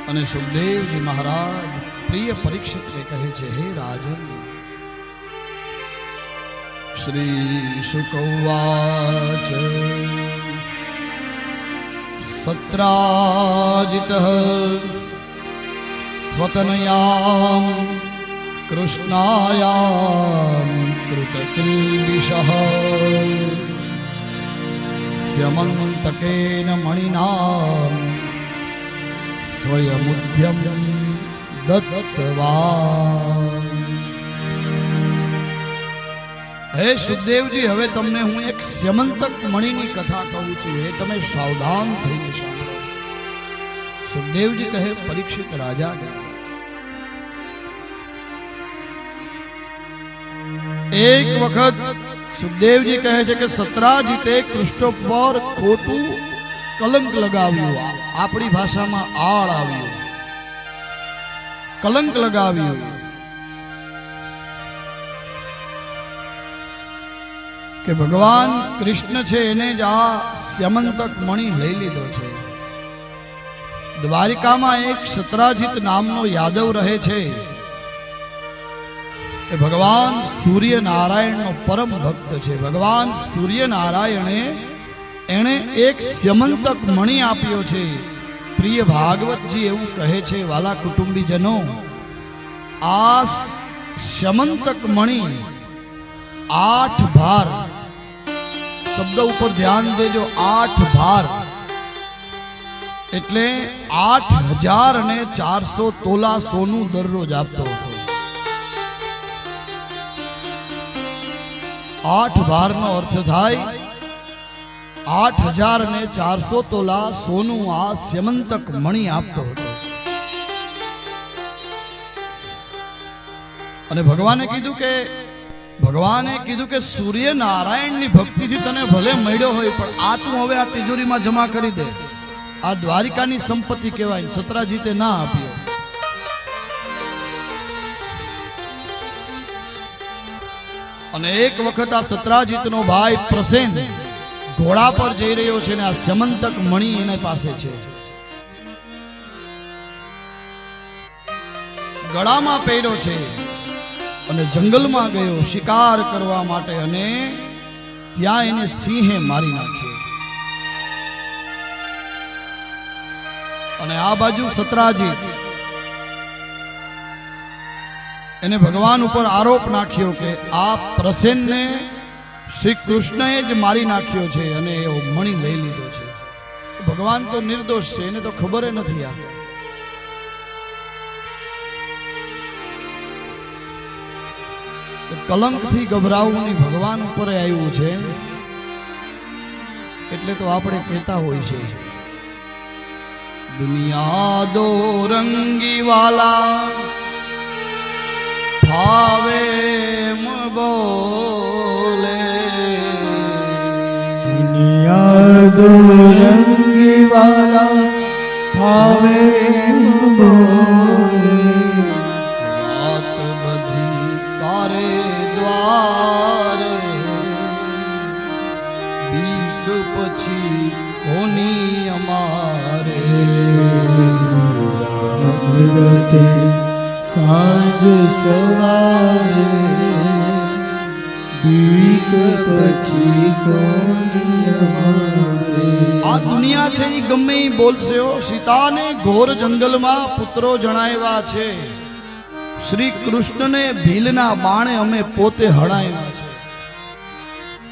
અને સુખદેવજી મહારાજ પ્રિય પરીક્ષિતને કહે છે, હે રાજન, શ્રી શુક ઉવાચ સત્રાજિતઃ સ્વતનયામ કૃષ્ણાયામ કૃતકિલ્બિષઃ સ્યમંતકેન મણિનામ સ્વયમુદ્યમ દત્તવાન. હે સુખદેવજી, હવે તમને હું એક સ્યમંતક મણિની કથા કહું છું, એ તમે સાવધાન થઈને સાંભળો. સુખદેવજી કહે, પરીક્ષિત રાજા, એક વખત સુખદેવજી કહે છે કે સત્રાજીતે કૃષ્ણ પર ખોટું કલંક લગાવ્યું, આપણી ભાષામાં આળ આવ્યું, કલંક લગાવ્યું કે ભગવાન કૃષ્ણ છે એને જ આ સ્યમંતક મણિ લઈ લીધો છે. દ્વારિકામાં એક સત્રાજીત નામનો યાદવ રહે છે. એ ભગવાન સૂર્યનારાયણનો પરમ ભક્ત છે. ભગવાન સૂર્યનારાયણે એણે એક સ્યમંતક મણિ આપ્યો છે. પ્રિય ભાગવતજી એવું કહે છે, વાલા કુટુંબીજનો, આ સ્યમંતક મણિ 8 ભાર, શબ્દ ઉપર ધ્યાન દેજો, 8 ભાર એટલે 8400 તોલા સોનું દરરોજ આપતો હતો. 8 ભારનો અર્થ થાય 8400 તોલા સોનું આ સ્યમંતક મણિ આપતો હતો. અને ભગવાને કીધું કે સૂર્યનારાયણની ભક્તિથી તને ભલે મળ્યો હોય, પણ આ તું હવે આ તિજોરીમાં જમા કરી દે. આ દ્વારિકાની સંપત્તિ કહેવાય. સત્રાજીતે ના આપ્યો. અને એક વખત આ સત્રાજીતનો ભાઈ પ્રસેન ઘોડા પર જઈ રહ્યો છે ને આ સ્યમંતક મણિ એના પાસે છે, ગળામાં પહેર્યો છે, અને જંગલમાં ગયો શિકાર કરવા માટે, અને ત્યાં એને સિંહે મારી નાખ્યો. અને આ બાજુ સત્રાજીત એને ભગવાન ઉપર આરોપ નાખ્યો કે આ પ્રસેનને શ્રી કૃષ્ણએ જ મારી નાખ્યો છે અને એ મણિ લઈ લીધો છે. ભગવાન તો નિર્દોષ છે, એને તો ખબર નથી. આ કલંકથી ગભરાવું નહીં, ભગવાન ઉપર આવ્યું છે એટલે તો આપણે કહેતા હોય છે, દુનિયા દો રંગી વાલા ભાવે બોલે, દુનિયા દો રંગી વાલા ભાવે બોલે, વાત બધી તારે દ્વારે, બીક પછી કોની અમારે, સાંજ સવારે બીક પછી કોની અમારે. આ દુનિયા છે એ ગમે ઈ બોલશે. સીતાને ઘોર જંગલમાં પુત્રો જણાવ્યા છે, શ્રી કૃષ્ણને ભીલના બાણે અમે પોતે હણાવ્યા છે.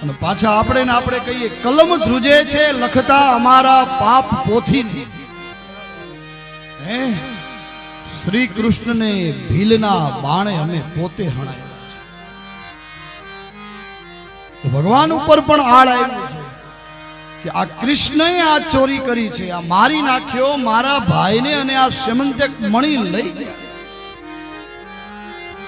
અને પાછા આપણે કહીએ, કલમ ધ્રુજે છે લખતા અમારા પાપ પોથી. હે, શ્રી કૃષ્ણને ભીલના બાણે અમે પોતે હણાવ્યા છે. ભગવાન ઉપર પણ આળ આવ્યું છે કે આ કૃષ્ણએ આ ચોરી કરી છે, આ મારી નાખ્યો મારા ભાઈને, અને આ સ્યમંતક મણિ લઈ ગયા.